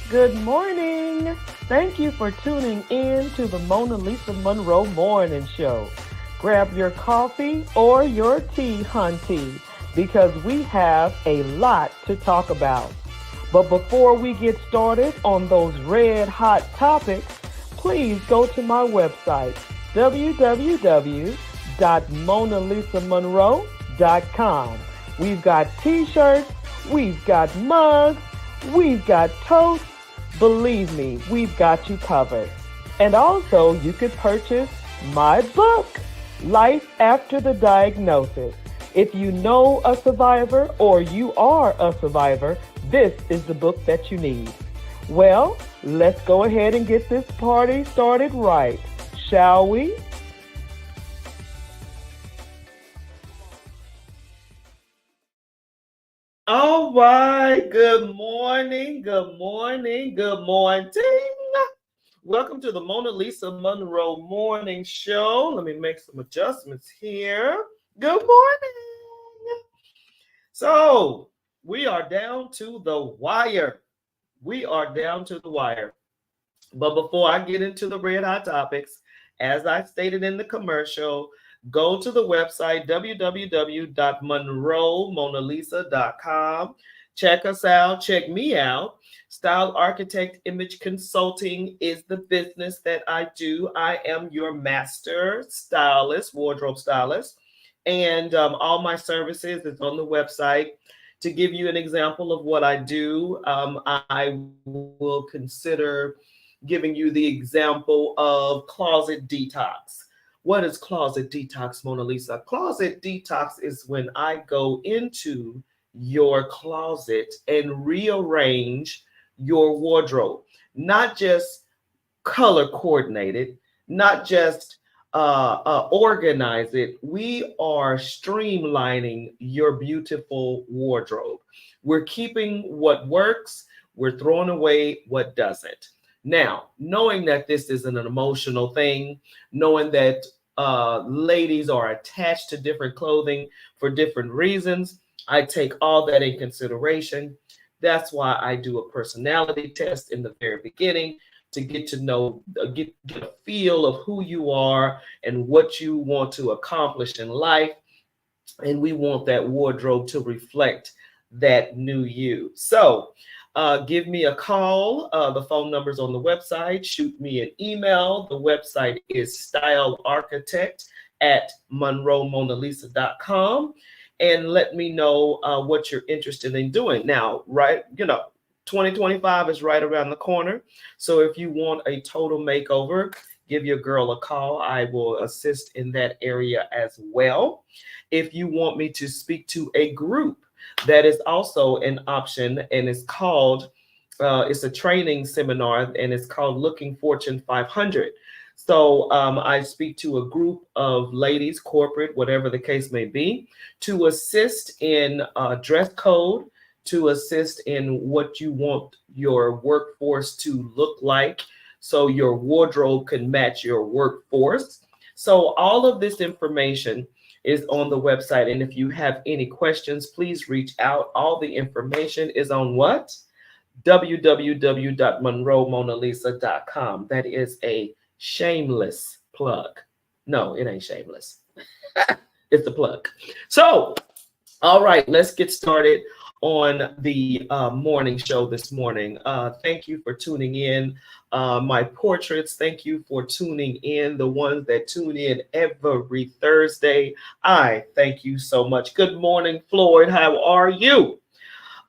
Good morning. Thank you for tuning in to the Monalisa Monroe Morning Show. Grab your coffee or your tea, hunty, because we have a lot to talk about. But before we get started on those red hot topics, please go to my website, www.monalisamonroe.com. We've got t-shirts, we've got mugs, we've got toast. Believe me, we've got you covered. And also, you could purchase my book, Life After the Diagnosis. If you know a survivor or you are a survivor, this is the book that you need. Well, let's go ahead and get this party started right, shall we? All right. Good morning. Good morning. Good morning. Welcome to the Monalisa Monroe Morning Show. Let me make some adjustments here. Good morning. So, we are down to the wire. We are down to the wire. But before I get into the red hot topics, as I stated in the commercial, go to the website www.monroemonalisa.com. Check us out. Check me out. Style Architect Image Consulting is the business that I do. I am your master stylist, wardrobe stylist, and all my services is on the website. To give you an example of what I do, I will consider giving you the example of closet detox. What is closet detox, Mona Lisa? Closet detox is when I go into your closet and rearrange your wardrobe, not just color coordinated, not just organize it. We are streamlining your beautiful wardrobe. We're keeping what works, we're throwing away what doesn't. Now, knowing that this is an emotional thing, knowing that ladies are attached to different clothing for different reasons, I take all that in consideration. That's why I do a personality test in the very beginning to get to know, get a feel of who you are and what you want to accomplish in life. And we want that wardrobe to reflect that new you. So, give me a call. The phone number's on the website. Shoot me an email. The website is stylearchitect at monroemonalisa.com. And let me know what you're interested in doing. Now, 2025 is right around the corner. So if you want a total makeover, give your girl a call. I will assist in that area as well. If you want me to speak to a group, that is also an option, and it's a training seminar, and it's called Looking Fortune 500. So I speak to a group of ladies, corporate, whatever the case may be, to assist in dress code, to assist in what you want your workforce to look like so your wardrobe can match your workforce. So all of this information is on the website. And if you have any questions, please reach out. All the information is on what? www.monroemonalisa.com. That is a shameless plug. No, it ain't shameless. It's a plug. So, all right, let's get started on the morning show this morning. Thank you for tuning in. My portraits, thank you for tuning in. The ones that tune in every Thursday, I thank you so much. Good morning, Floyd. How are you?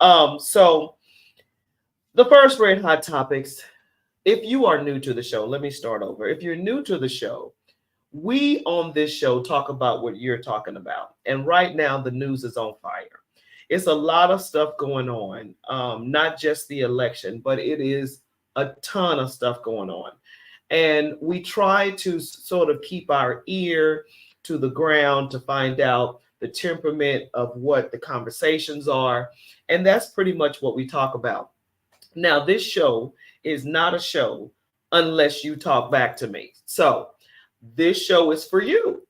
So, the first red hot topics. If you are new to the show, let me start over. If you're new to the show, we on this show talk about what you're talking about. And right now, the news is on fire. It's a lot of stuff going on, not just the election, but it is a ton of stuff going on. And we try to sort of keep our ear to the ground to find out the temperament of what the conversations are. And that's pretty much what we talk about. Now, this show is not a show unless you talk back to me. So this show is for you.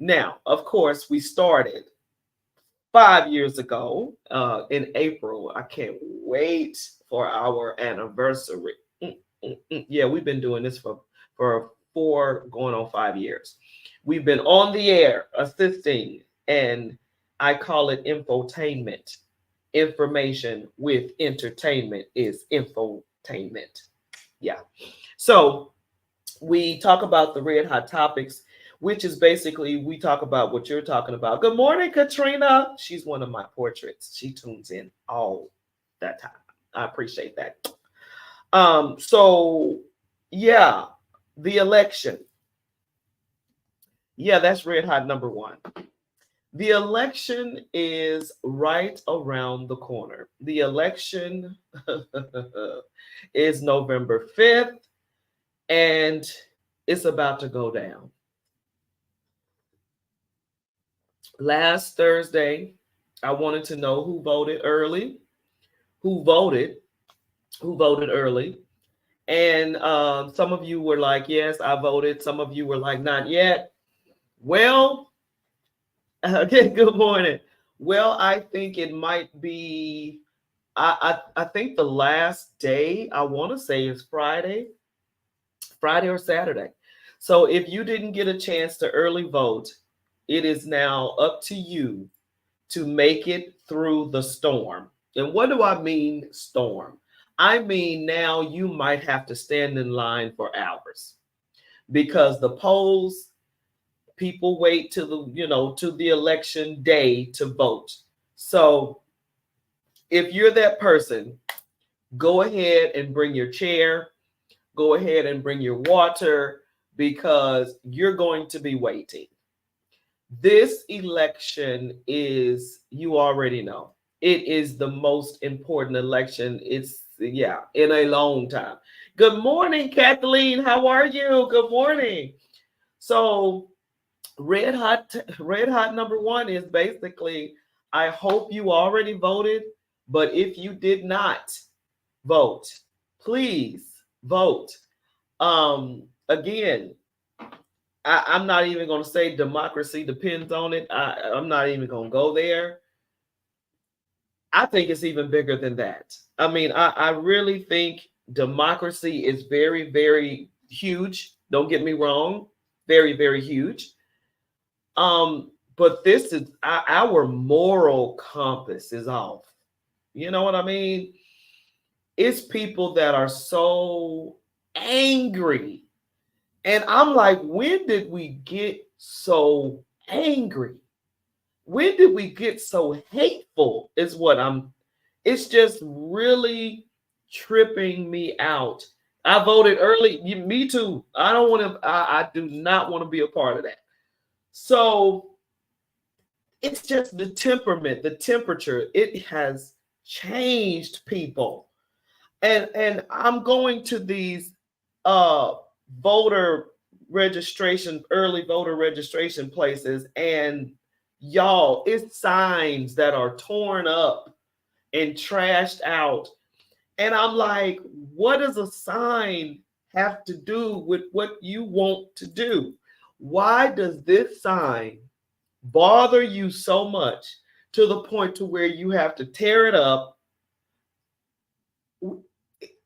Now, of course, we started 5 years ago in April. I can't wait for our anniversary. Yeah, we've been doing this for 4 going on 5 years. We've been on the air assisting, and I call it infotainment. Information with entertainment is infotainment. Yeah. So we talk about the red hot topics, which is basically we talk about what you're talking about. Good morning, Katrina. She's one of my portraits. She tunes in all that time. I appreciate that. So yeah, the election. Yeah, that's red hot number one. The election is right around the corner. The election is November 5th, and it's about to go down. Last Thursday, I wanted to know who voted early, who voted, who voted early. And some of you were like, yes, I voted. Some of you were like, not yet. Well, okay, good morning. Well, I think it might be, I think the last day, I want to say is Friday or Saturday. So if you didn't get a chance to early vote, it is now up to you to make it through the storm. And what do I mean, storm? I mean, now you might have to stand in line for hours because the polls, people wait to to the election day to vote. So if you're that person, go ahead and bring your chair, go ahead and bring your water because you're going to be waiting. This election is, you already know, it is the most important election. It's, yeah, in a long time. Good morning, Kathleen. How are you? Good morning. So, red hot number one is basically, I hope you already voted, but if you did not vote, please vote. Again, I'm not even going to say democracy depends on it. I'm not even going to go there. I think it's even bigger than that. I mean, I really think democracy is very, very huge. Don't get me wrong. Very, very huge. But this is our moral compass is off. You know what I mean? It's people that are so angry. And I'm like, when did we get so angry? When did we get so hateful? Is what it's just really tripping me out. I voted early. Me too. I don't want to, I do not want to be a part of that. So it's just the temperament, the temperature. It has changed people. And I'm going to these voter registration, early voter registration places, and y'all, it's signs that are torn up and trashed out. And I'm like, what does a sign have to do with what you want to do? Why does this sign bother you so much to the point to where you have to tear it up?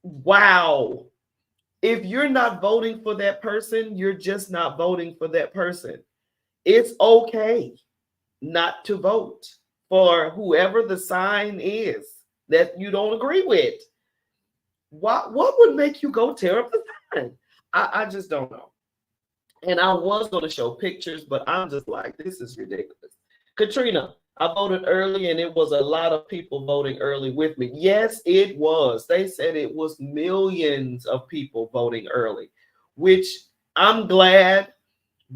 Wow. If you're not voting for that person, you're just not voting for that person. It's okay not to vote for whoever the sign is that you don't agree with. What would make you go tear up the sign? I just don't know. And I was going to show pictures, but I'm just like, this is ridiculous. Katrina, I voted early and it was a lot of people voting early with me. Yes, it was. They said it was millions of people voting early, which I'm glad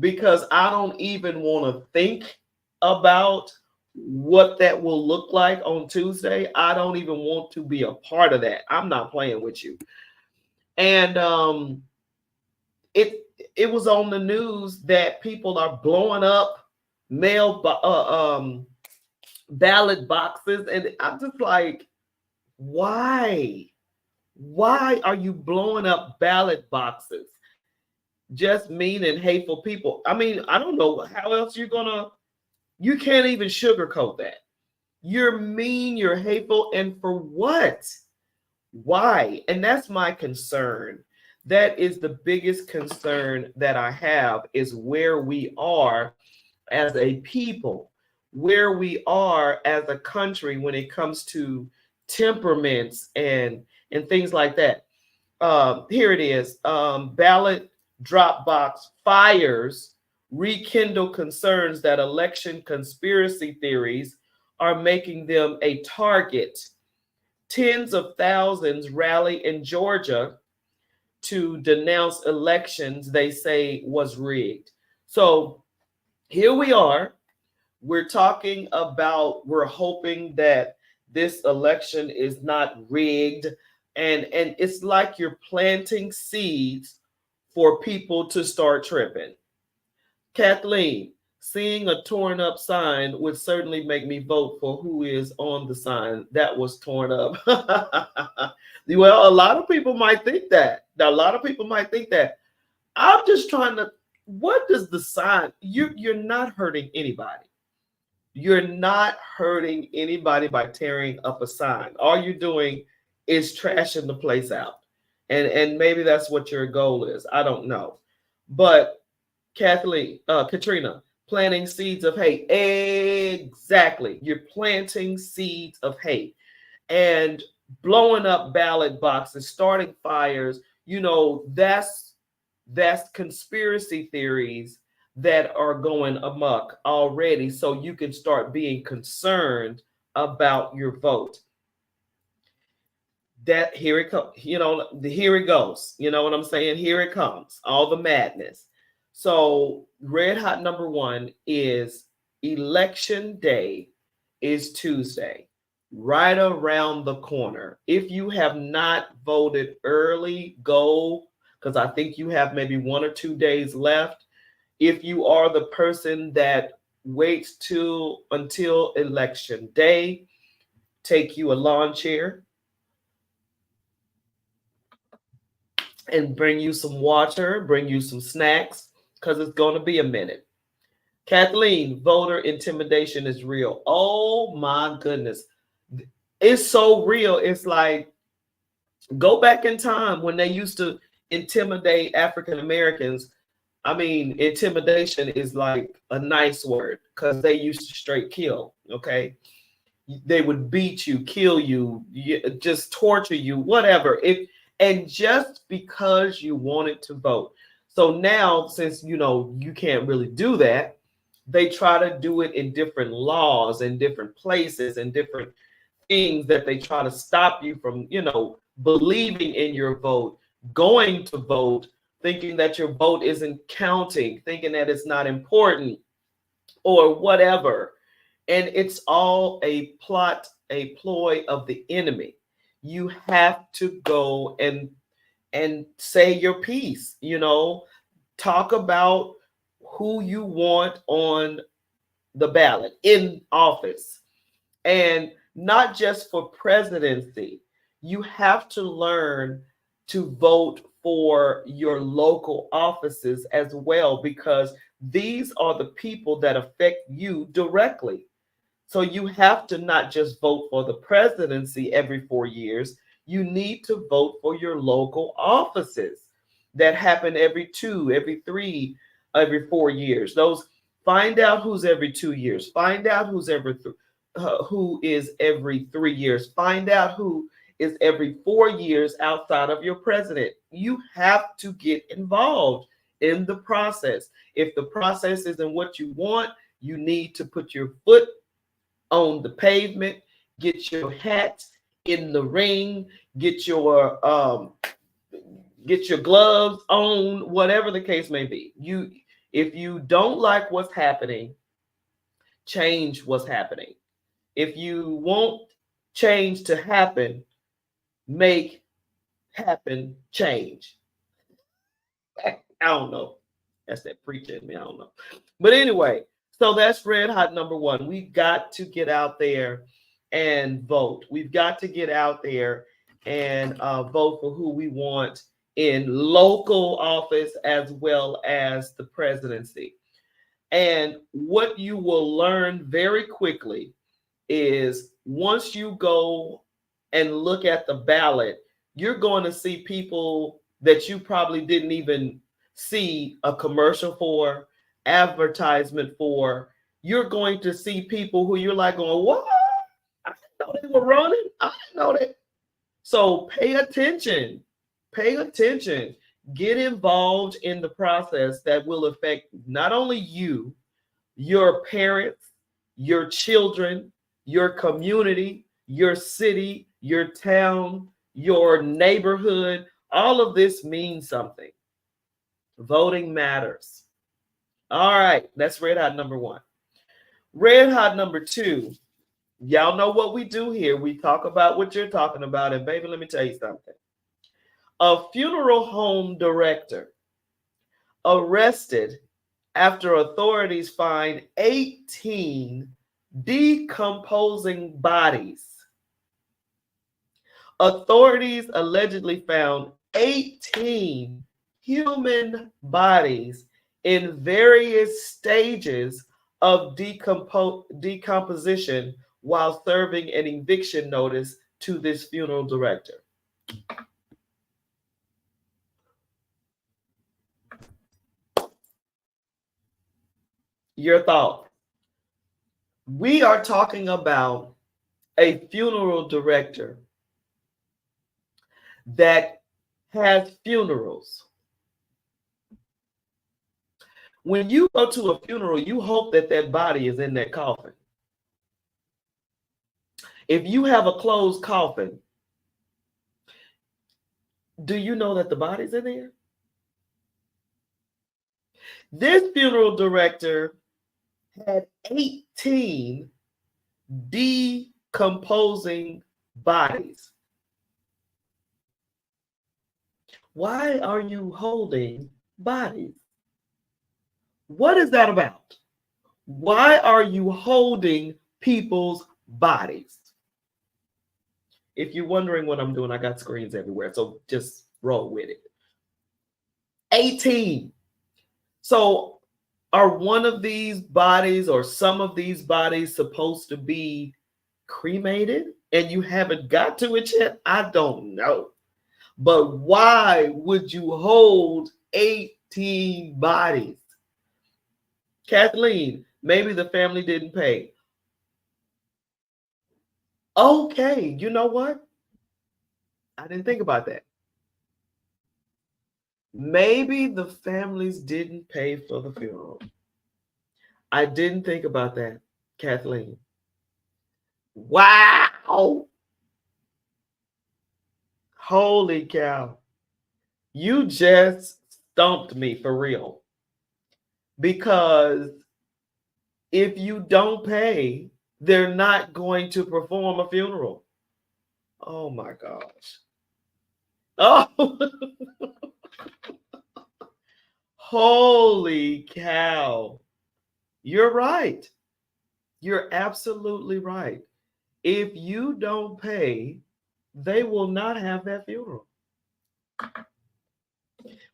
because I don't even want to think about what that will look like on Tuesday. I don't even want to be a part of that. I'm not playing with you. And it was on the news that people are blowing up ballot boxes, and I'm just like, why are you blowing up ballot boxes? Just mean and hateful people. I mean, I don't know how else you can't even sugarcoat that. You're mean, you're hateful, and for what? Why? And that's my concern. That is the biggest concern that I have, is where we are as a people, where we are as a country when it comes to temperaments and things like that. Here it is. Ballot drop box fires rekindle concerns that election conspiracy theories are making them a target. Tens of thousands rally in Georgia to denounce elections they say was rigged. So here we are. We're talking about, we're hoping that this election is not rigged. And it's like you're planting seeds for people to start tripping. Kathleen, seeing a torn up sign would certainly make me vote for who is on the sign that was torn up. Well, a lot of people might think that. A lot of people might think that. I'm just trying to, what does the sign, you're not hurting anybody. You're not hurting anybody by tearing up a sign. All you're doing is trashing the place out. And maybe that's what your goal is. I don't know. But Katrina, planting seeds of hate. Exactly. You're planting seeds of hate and blowing up ballot boxes, starting fires. That's conspiracy theories that are going amok already. So you can start being concerned about your vote. That here it comes, here it goes. You know what I'm saying? Here it comes, all the madness. So red hot number one is election day is Tuesday, right around the corner. If you have not voted early, go, because I think you have maybe 1 or 2 days left. If you are the person that waits until election day, take you a lawn chair and bring you some water, bring you some snacks, because it's going to be a minute. Kathleen, voter intimidation is real. Oh my goodness. It's so real. It's like, go back in time when they used to intimidate African Americans. I mean, intimidation is like a nice word, because they used to straight kill. Okay. They would beat you, kill you, just torture you, whatever. And just because you wanted to vote. So now, since you can't really do that, they try to do it in different laws and different places and different things that they try to stop you from, believing in your vote, going to vote, thinking that your vote isn't counting, thinking that it's not important or whatever. And it's all a plot, a ploy of the enemy. You have to go and say your piece, talk about who you want on the ballot in office. And not just for presidency. You have to learn to vote for your local offices as well, because these are the people that affect you directly. So you have to not just vote for the presidency every 4 years. You need to vote for your local offices that happen every 2, every 3, every 4 years. Those, find out who's every 2 years. Find out who is every 3 years. Find out who is every 4 years outside of your president. You have to get involved in the process. If the process isn't what you want, you need to put your foot on the pavement, get your hat in the ring, get your gloves on, whatever the case may be. If you don't like what's happening, change what's happening. If you want change to happen, make happen change. I don't know. That's that preaching me. I don't know. But anyway, so that's red hot number one. We've got to get out there and vote. We've got to get out there and vote for who we want in local office as well as the presidency. And what you will learn very quickly is once you go and look at the ballot, you're going to see people that you probably didn't even see a commercial for, advertisement for. You're going to see people who you're like going, what? I didn't know they were running. I didn't know that. So pay attention. Pay attention. Get involved in the process that will affect not only you, your parents, your children, your community, your city, your town, your neighborhood. All of this means something. Voting matters. All right, that's red hot number one. Red hot number two. Y'all know what we do here. We talk about what you're talking about. And baby, let me tell you something. A funeral home director arrested after authorities find 18 decomposing bodies. Authorities allegedly found 18 human bodies in various stages of decomposition while serving an eviction notice to this funeral director. Your thought. We are talking about a funeral director that has funerals. When you go to a funeral, you hope that that body is in that coffin. If you have a closed coffin, do you know that the body's in there? This funeral director had 18 decomposing bodies. Why are you holding bodies? What is that about? Why are you holding people's bodies? If you're wondering what I'm doing, I got screens everywhere, so just roll with it. 18. So are one of these bodies or some of these bodies supposed to be cremated and you haven't got to it yet? I don't know. But why would you hold 18 bodies? Kathleen, maybe the family didn't pay. Okay, you know what? I didn't think about that. Maybe the families didn't pay for the funeral. I didn't think about that, Kathleen. Wow. Holy cow. You just stumped me for real. Because if you don't pay, they're not going to perform a funeral. Oh my gosh. Oh, holy cow. You're right. You're absolutely right. If you don't pay, they will not have that funeral.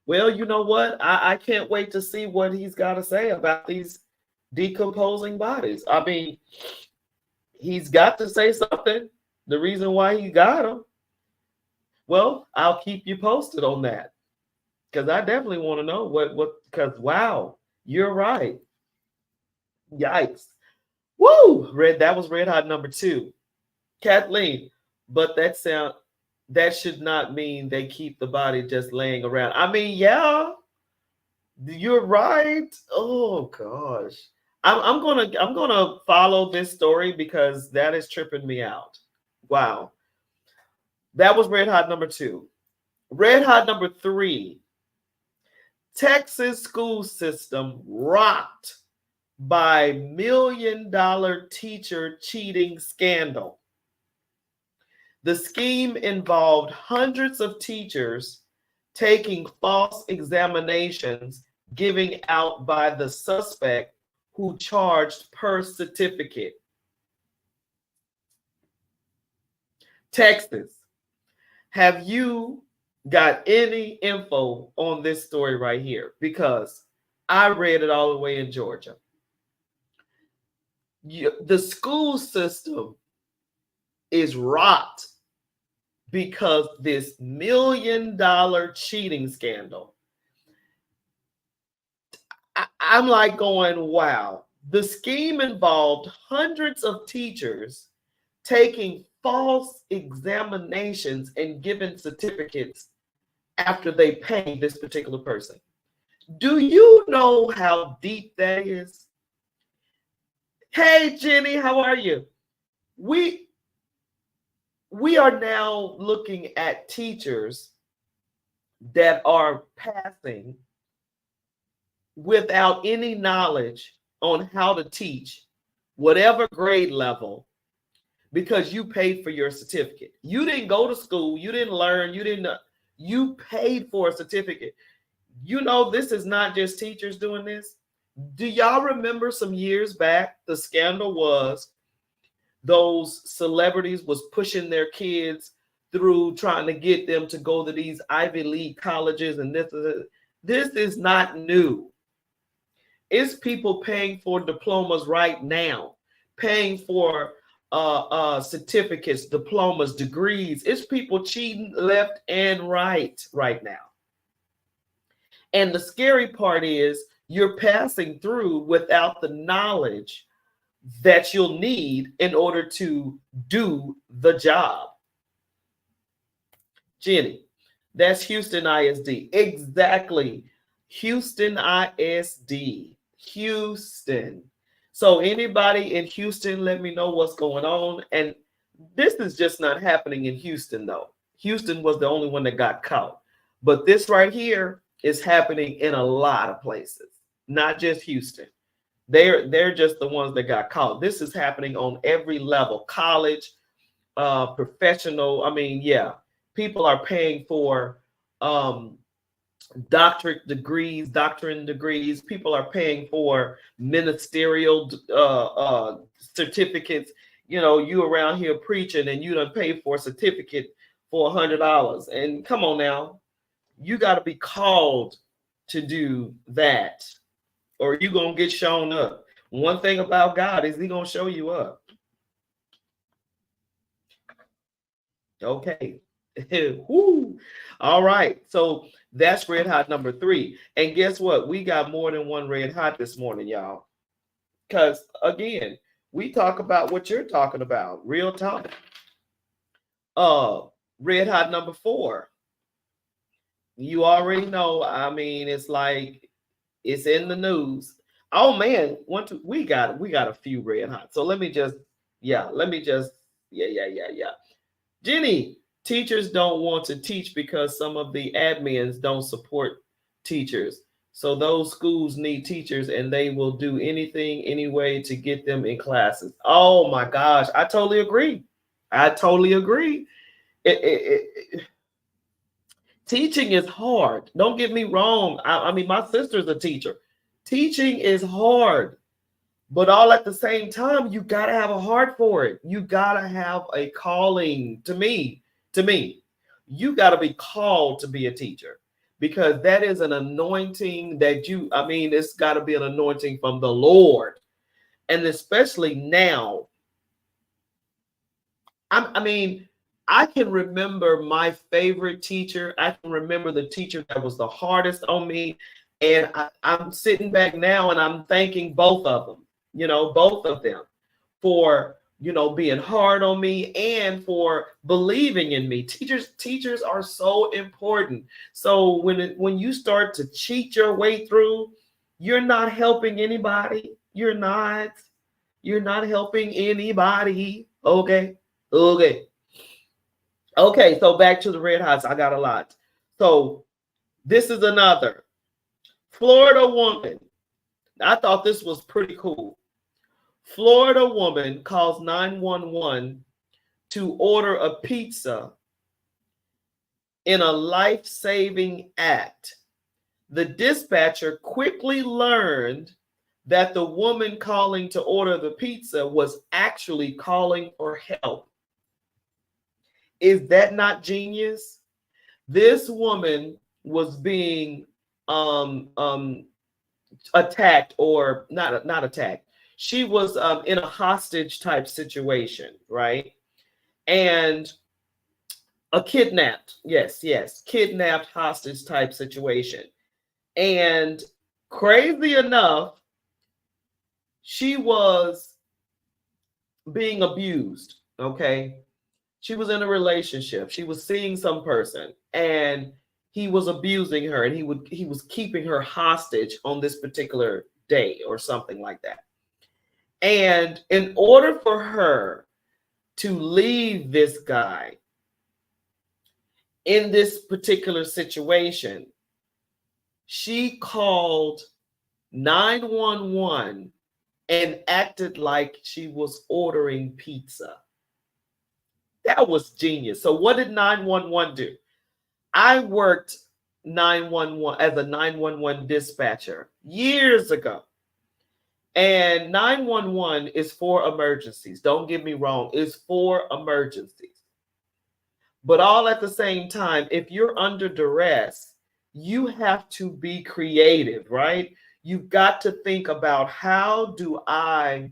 Well, you know what? I can't wait to see what he's got to say about these decomposing bodies. I mean, he's got to say something. The reason why he got them. Well, I'll keep you posted on that because I definitely want to know because wow, you're right. Yikes. Woo! That was red hot number two. Kathleen, but that should not mean they keep the body just laying around. I mean, yeah, you're right. Oh gosh. I'm gonna follow this story because that is tripping me out. Wow. That was red hot number two. Red hot number three. Texas school system rocked by $1 million teacher cheating scandal. The scheme involved hundreds of teachers taking false examinations given out by the suspect who charged per certificate. Texas, have you got any info on this story right here? Because I read it all the way in Georgia. The school system is rot because this $1 million cheating scandal. I'm like going, wow. The scheme involved hundreds of teachers taking false examinations and giving certificates after they paid this particular person. Do you know how deep that is? Hey, Jenny, how are you? We are now looking at teachers that are passing without any knowledge on how to teach whatever grade level because you paid for your certificate. You didn't go to school, you didn't learn, you paid for a certificate. You know, this is not just teachers doing this. Do y'all remember some years back, the scandal was those celebrities was pushing their kids through trying to get them to go to these Ivy League colleges, and this is not new. It's people paying for diplomas right now, paying for certificates, diplomas, degrees. It's people cheating left and right now. And the scary part is you're passing through without the knowledge that you'll need in order to do the job. Jenny, that's Houston ISD. Exactly. Houston ISD. Houston. So anybody in Houston, let me know what's going on. And this is just not happening in Houston, though. Houston was the only one that got caught. But this right here is happening in a lot of places, not just Houston. They're just the ones that got caught. This is happening on every level, college, professional. I mean, yeah, people are paying for doctorate degrees. People are paying for ministerial certificates. You know, you around here preaching and you done pay for a certificate for $100. And come on now, you got to be called to do that, or you gonna get shown up. One thing about God is He gonna show you up. Okay. Woo. All right. So that's red hot number 3. And guess what? We got more than one red hot this morning, y'all. Because again, we talk about what you're talking about. Real talk. Red hot number 4. You already know. I mean, it's like it's in the news. Oh man, we got a few red hot. So let me just yeah. Jenny, teachers don't want to teach because some of the admins don't support teachers. So those schools need teachers and they will do anything anyway to get them in classes. Oh my gosh, I totally agree. Teaching is hard. Don't get me wrong. I mean, my sister's a teacher. Teaching is hard, but all at the same time, you got to have a heart for it. You got to have a calling. To me, you got to be called to be a teacher because that is an anointing that it's got to be an anointing from the Lord. And especially now, I can remember my favorite teacher. I can remember the teacher that was the hardest on me. And I'm sitting back now and I'm thanking both of them, both of them for, being hard on me and for believing in me. Teachers are so important. So when you start to cheat your way through, you're not helping anybody. You're not helping anybody. Okay. Okay, so back to the red hots. I got a lot. So this is another Florida woman. I thought this was pretty cool. Florida woman calls 911 to order a pizza in a life-saving act. The dispatcher quickly learned that the woman calling to order the pizza was actually calling for help. Is that not genius? This woman was being attacked, or not attacked. She was in a hostage type situation, right? And a kidnapped, yes, kidnapped hostage type situation. And crazy enough, she was being abused, okay? She was in a relationship. She was seeing some person and he was abusing her, and he was keeping her hostage on this particular day or something like that. And in order for her to leave this guy in this particular situation, she called 911 and acted like she was ordering pizza. That was genius. So what did 911 do? I worked 911 as a 911 dispatcher years ago. And 911 is for emergencies. Don't get me wrong, it's for emergencies. But all at the same time, if you're under duress, you have to be creative, right? You've got to think about, how do I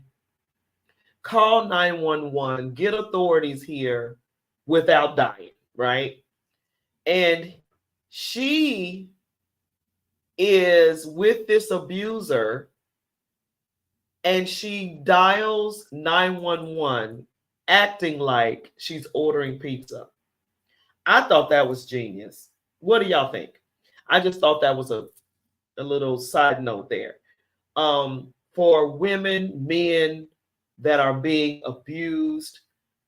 call 911, get authorities here without dying, right? And she is with this abuser and she dials 911 acting like she's ordering pizza. I thought that was genius. What do y'all think? I just thought that was a little side note there. For women, men that are being abused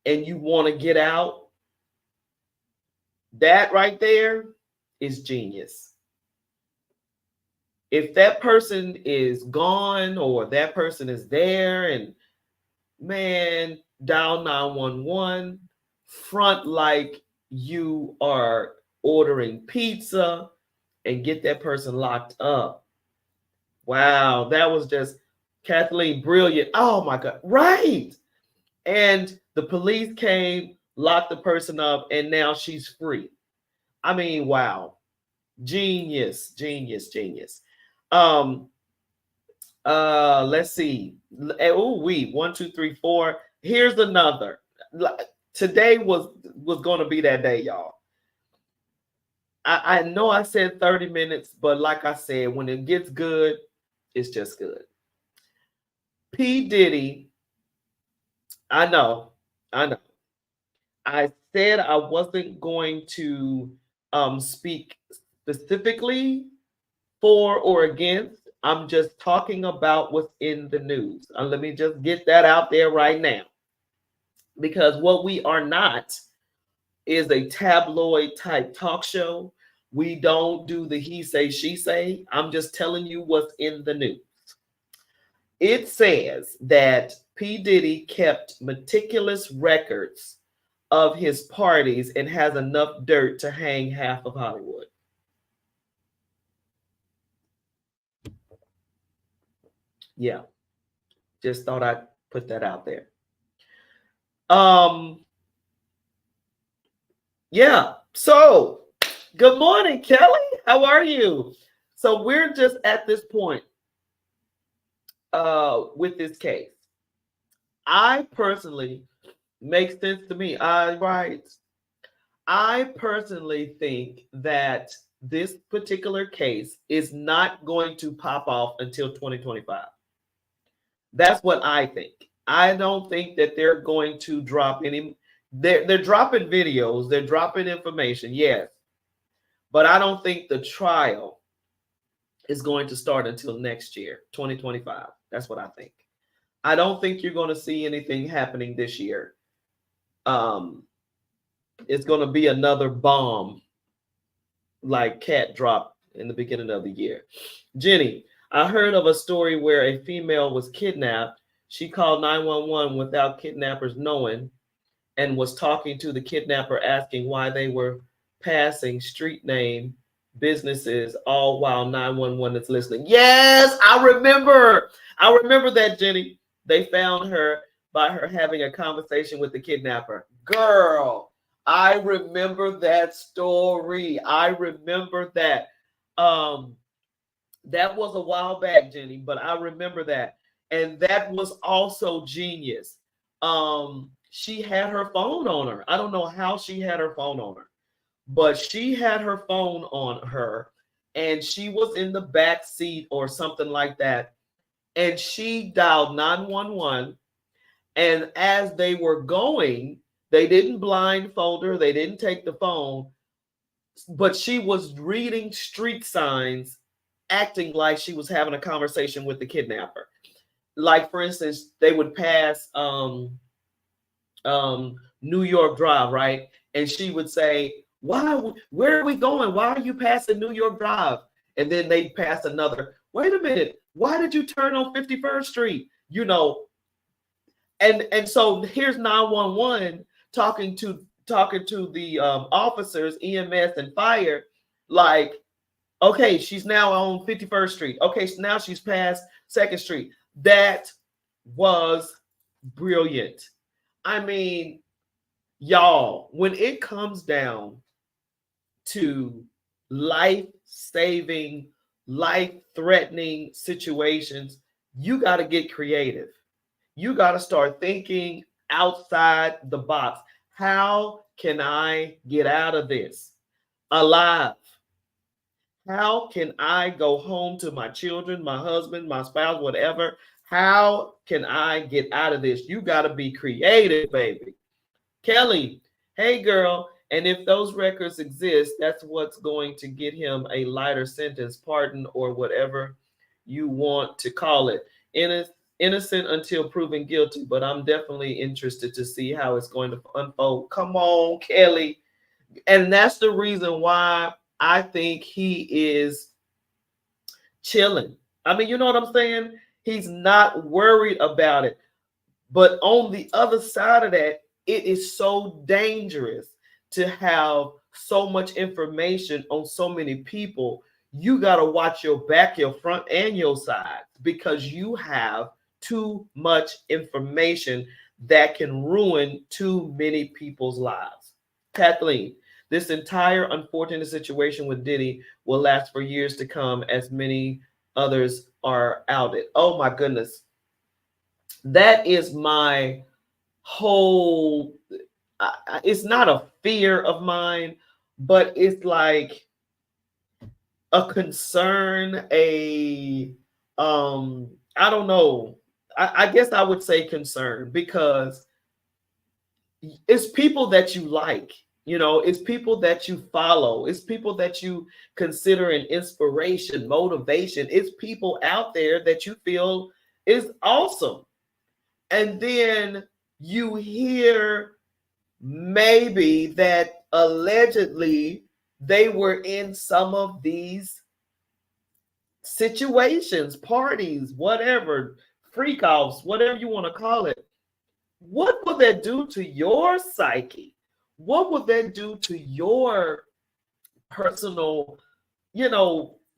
and you want to get out, that right there is genius. If that person is gone or that person is there, and man, dial 911, front like you are ordering pizza, and get that person locked up. Wow, that was just, Kathleen, brilliant. Oh my God, right. And the police came, locked the person up, and now she's free. I mean, wow. Genius, genius, genius. Let's see. Oh, 1, 2, 3, 4. Here's another. Today was going to be that day, y'all. I know I said 30 minutes, but like I said, when it gets good, it's just good. P. Diddy, I know. I said I wasn't going to speak specifically for or against. I'm just talking about what's in the news. Let me just get that out there right now. Because what we are not is a tabloid type talk show. We don't do the he say, she say. I'm just telling you what's in the news. It says that P. Diddy kept meticulous records of his parties and has enough dirt to hang half of Hollywood. Yeah. Just thought I'd put that out there. Yeah. So, good morning, Kelly. How are you? So we're just at this point with this case. I personally, makes sense to me. I personally think that this particular case is not going to pop off until 2025. That's what I think. I don't think that they're going to drop any. They're dropping videos. They're dropping information. Yes. But I don't think the trial is going to start until next year, 2025. That's what I think. I don't think you're going to see anything happening this year. It's going to be another bomb like Cat dropped in the beginning of the year. Jenny, I heard of a story where a female was kidnapped. She called 911 without kidnappers knowing and was talking to the kidnapper, asking why they were passing street name businesses, all while 911 is listening. Yes, I remember that, Jenny. They found her by her having a conversation with the kidnapper. Girl, I remember that story. I remember that. That was a while back, Jenny, but I remember that. And that was also genius. She had her phone on her. I don't know how she had her phone on her, but she had her phone on her, and she was in the back seat or something like that. And she dialed 911. And as they were going, they didn't blindfold her, they didn't take the phone, but she was reading street signs, acting like she was having a conversation with the kidnapper. Like, for instance, they would pass New York Drive, right? And she would say, "Why? Where are we going? Why are you passing New York Drive?" And then they'd pass another. "Wait a minute. Why did you turn on 51st Street?" You know, and so here's 911 talking to the officers, EMS and fire, like, okay, she's now on 51st Street. Okay, so now she's past 2nd Street. That was brilliant. I mean, y'all, when it comes down to life-saving, life-threatening situations, you got to get creative. You got to start thinking outside the box. How can I get out of this alive? How can I go home to my children, my husband, my spouse, whatever? How can I get out of this? You got to be creative, baby. Kelly, hey girl, and if those records exist, that's what's going to get him a lighter sentence, pardon, or whatever you want to call it. Innocent until proven guilty, but I'm definitely interested to see how it's going to unfold. Come on, Kelly. And that's the reason why I think he is chilling. I mean, you know what I'm saying? He's not worried about it. But on the other side of that, it is so dangerous to have so much information on so many people. You got to watch your back, your front, and your side, because you have too much information that can ruin too many people's lives. Kathleen, this entire unfortunate situation with Diddy will last for years to come, as many others are outed. Oh my goodness. That is my whole, it's not a fear of mine, but it's like a concern, I don't know. I guess I would say concern, because it's people that you like, you know, it's people that you follow, it's people that you consider an inspiration, motivation, it's people out there that you feel is awesome. And then you hear maybe that allegedly they were in some of these situations, parties, whatever, freak offs, whatever you want to call it. What would that do to your psyche? What would that do to your personal,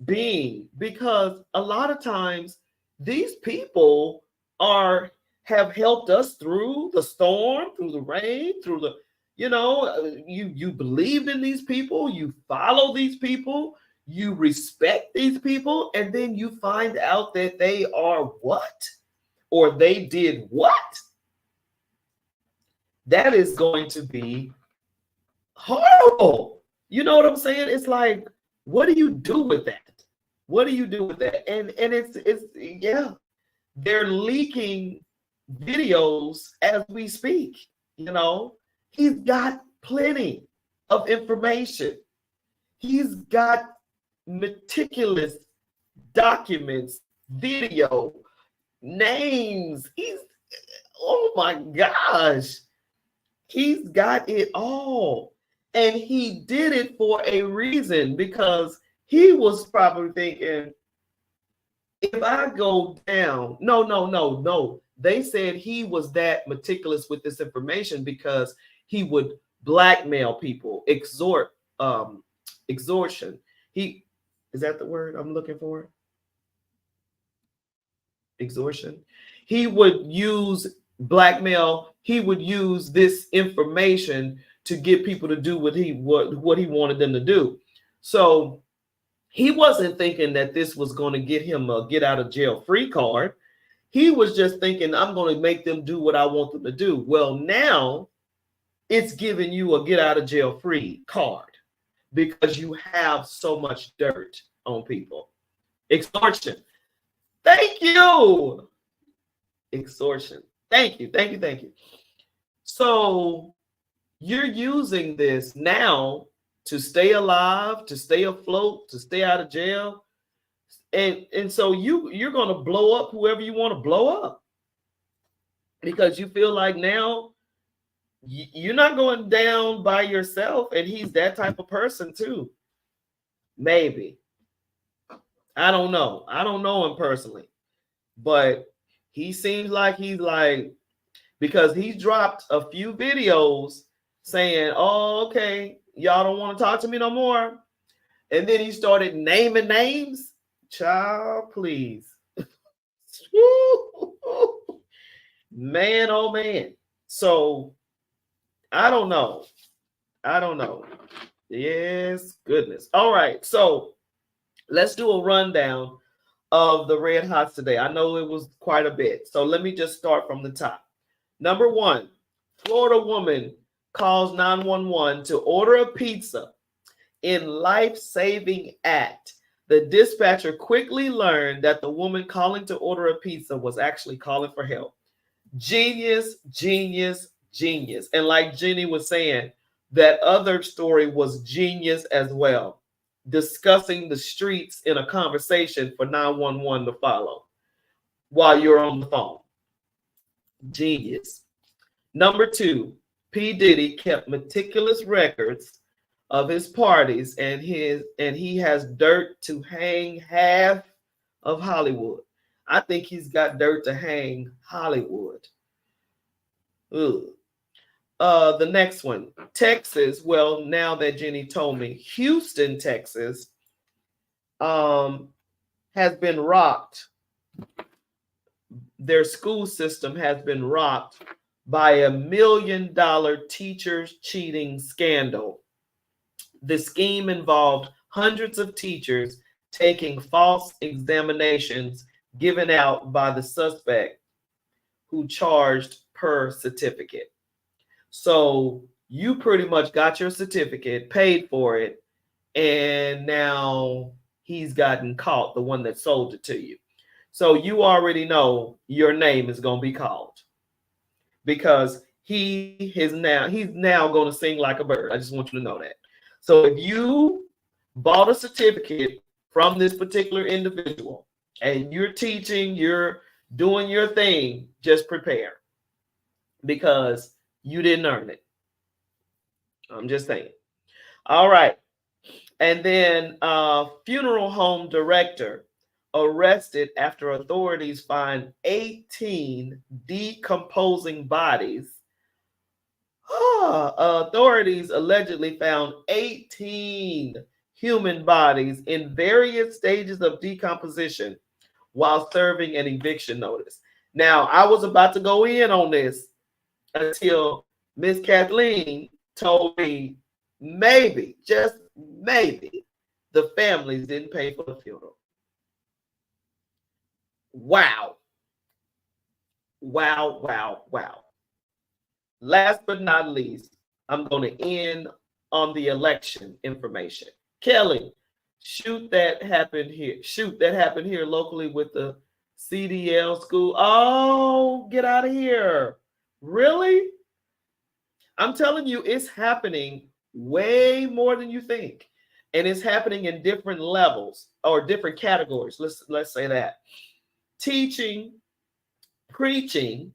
being? Because a lot of times these people have helped us through the storm, through the rain, through the, you believed in these people, you follow these people, you respect these people, and then you find out that they are what? Or they did what? That is going to be horrible. You know what I'm saying? It's like, what do you do with that? What do you do with that? And it's yeah, they're leaking videos as we speak. He's got plenty of information. He's got meticulous documents, video, names. Oh my gosh, he's got it all. And he did it for a reason, because he was probably thinking, if I go down, no. They said he was that meticulous with this information because he would blackmail people, extortion. Is that the word I'm looking for? Extortion. He would use blackmail. He would use this information to get people to do what he wanted them to do. So he wasn't thinking that this was going to get him a get out of jail free card. He was just thinking, I'm going to make them do what I want them to do. Well, now it's giving you a get out of jail free card because you have so much dirt on people. Extortion. Thank you. Extortion. Thank you. Thank you. Thank you. So you're using this now to stay alive, to stay afloat, to stay out of jail. And so you're going to blow up whoever you want to blow up because you feel like now you're not going down by yourself, and he's that type of person too. Maybe. I don't know. I don't know him personally, but he seems like he's like, because he's dropped a few videos saying, oh, okay, y'all don't want to talk to me no more. And then he started naming names. Child, please. Man, oh man. So I don't know. I don't know. Yes, goodness. All right. So let's do a rundown of the red hots today. I know it was quite a bit. So let me just start from the top. Number one, Florida woman calls 911 to order a pizza. In life-saving act, the dispatcher quickly learned that the woman calling to order a pizza was actually calling for help. Genius, genius, genius. And like Jenny was saying, that other story was genius as well. Discussing the streets in a conversation for 911 to follow while you're on the phone. Genius. Number two, P. Diddy kept meticulous records of his parties, and he has dirt to hang half of Hollywood. I think he's got dirt to hang Hollywood. Ugh. The next one, Texas. Well, now that Jenny told me, Houston, Texas, has been rocked. Their school system has been rocked by $1 million teachers cheating scandal. The scheme involved hundreds of teachers taking false examinations given out by the suspect who charged per certificate. So you pretty much got your certificate, paid for it, and now he's gotten caught, the one that sold it to you. So you already know your name is going to be called because he's now going to sing like a bird. I just want you to know that. So if you bought a certificate from this particular individual and you're teaching, you're doing your thing, just prepare because you didn't earn it. I'm just saying. All right. And then funeral home director arrested after authorities find 18 decomposing bodies. Authorities allegedly found 18 human bodies in various stages of decomposition while serving an eviction notice. Now, I was about to go in on this until Miss Kathleen told me maybe, just maybe, the families didn't pay for the funeral. Wow. Wow, wow, wow. Last but not least, I'm going to end on the election information. Kelly, shoot that happened here locally with the CDL school. Oh, get out of here. Really? I'm telling you, it's happening way more than you think. And it's happening in different levels or different categories. Let's say that. Teaching, preaching,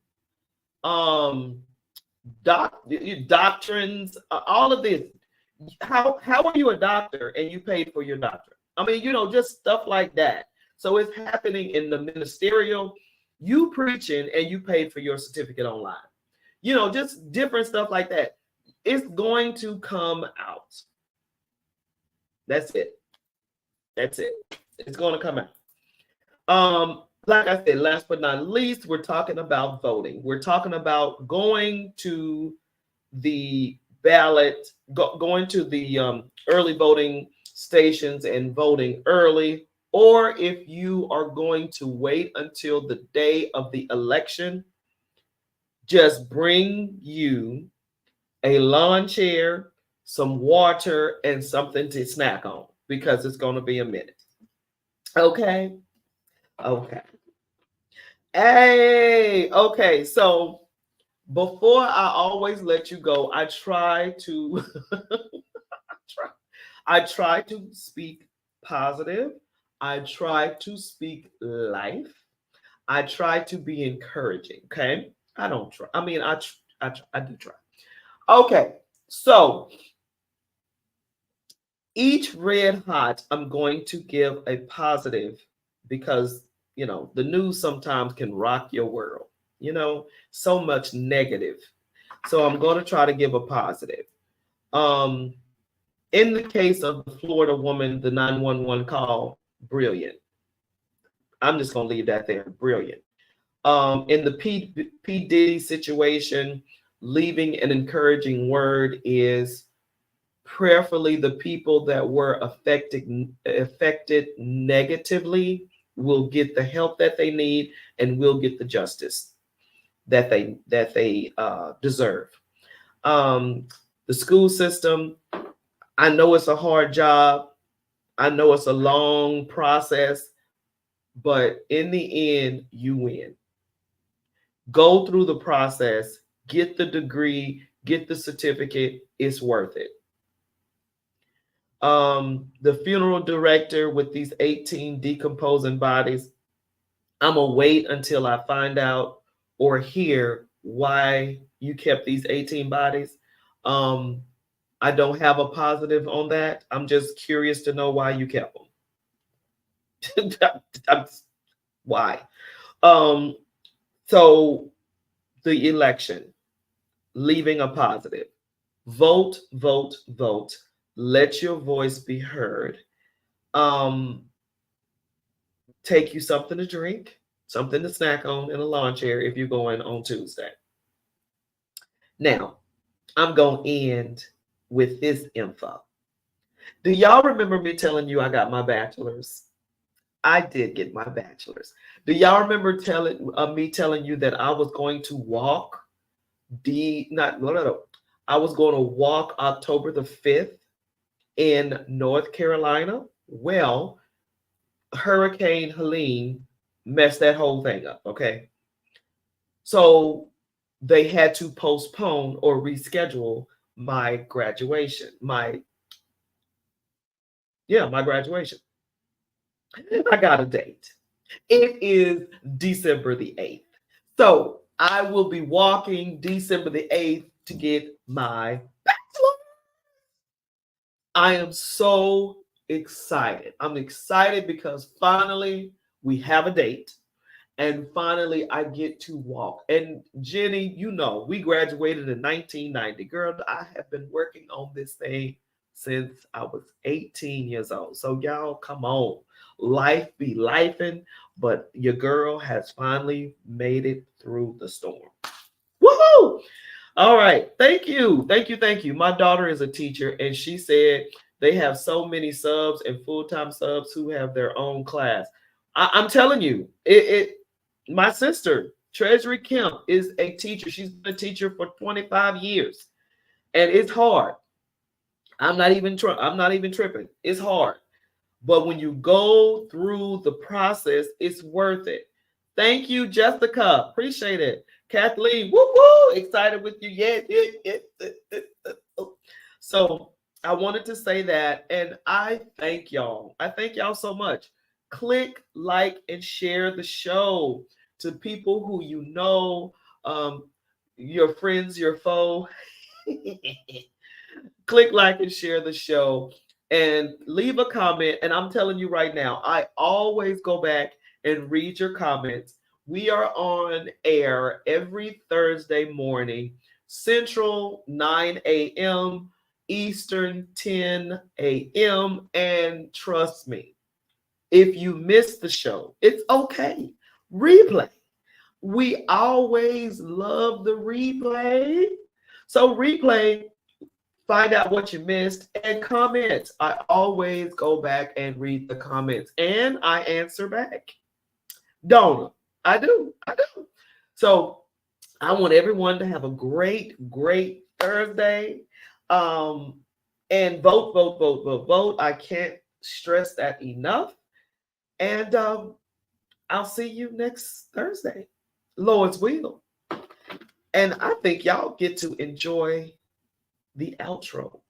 doctrines, all of this. How are you a doctor and you paid for your doctorate? I mean, just stuff like that. So it's happening in the ministerial. You preaching and you paid for your certificate online. Just different stuff like that. It's going to come out. That's it. That's it. It's going to come out. Like I said, last but not least, we're talking about voting. We're talking about going to the ballot, going to the early voting stations and voting early. or if you are going to wait until the day of the election, just bring you a lawn chair, some water, and something to snack on because it's going to be a minute. Okay. Okay. Hey, okay. So before I always let you go, I try to I try to speak positive. I try to speak life. I try to be encouraging. Okay. I don't try. I mean, I do try. Okay. So each red hot, I'm going to give a positive because, the news sometimes can rock your world, so much negative. So I'm going to try to give a positive. Um, in the case of the Florida woman, the 911 call, brilliant. I'm just going to leave that there. Brilliant. In the P. Diddy situation, leaving an encouraging word is prayerfully the people that were affected negatively will get the help that they need and will get the justice that they deserve. The school system, I know it's a hard job. I know it's a long process, but in the end, you win. Go through the process, get the degree, get the certificate. It's worth it. The funeral director with these 18 decomposing bodies, I'm gonna wait until I find out or hear why you kept these 18 bodies. I don't have a positive on that. I'm just curious to know why you kept them. Why? Um, so the election, leaving a positive. Vote, vote, vote. Let your voice be heard. Um, Take you something to drink, something to snack on, in a lawn chair if you're going on Tuesday. Now, I'm going to end with this info. Do y'all remember me telling you I got my bachelor's? I did get my bachelor's. Do y'all remember me telling you that I was going to walk I was going to walk October the 5th in North Carolina? Well, Hurricane Helene messed that whole thing up, okay? So they had to postpone or reschedule my graduation. My graduation. I got a date. It is December the 8th. So I will be walking December the 8th to get my bachelor. I am so excited. I'm excited because finally we have a date. And finally, I get to walk. And Jenny, we graduated in 1990. Girl, I have been working on this thing since I was 18 years old. So y'all, come on. Life be lifing, but your girl has finally made it through the storm. Woohoo! All right. Thank you. Thank you. Thank you. My daughter is a teacher, and she said they have so many subs and full-time subs who have their own class. I'm telling you, my sister, Treasury Kemp, is a teacher. She's been a teacher for 25 years. And it's hard. I'm not even tripping. It's hard. But when you go through the process, it's worth it. Thank you, Jessica. Appreciate it. Kathleen, woo woo, excited with you. Yeah. So I wanted to say that, and I thank y'all. I thank y'all so much. Click, like, and share the show to people who you know, your friends, your foe. Click, like, and share the show, and leave a comment. And I'm telling you right now, I always go back and read your comments. We are on air every Thursday morning, Central 9 a.m., Eastern 10 a.m. And trust me, if you miss the show, it's okay. Replay. We always love the replay. So replay, Find out what you missed and comments. I always go back and read the comments and I answer back. Don't I? Do. I do. So I want everyone to have a great Thursday. Um, and vote, vote, vote, vote, vote. I can't stress that enough. And I'll see you next Thursday. Lord's will. And I think y'all get to enjoy the outro.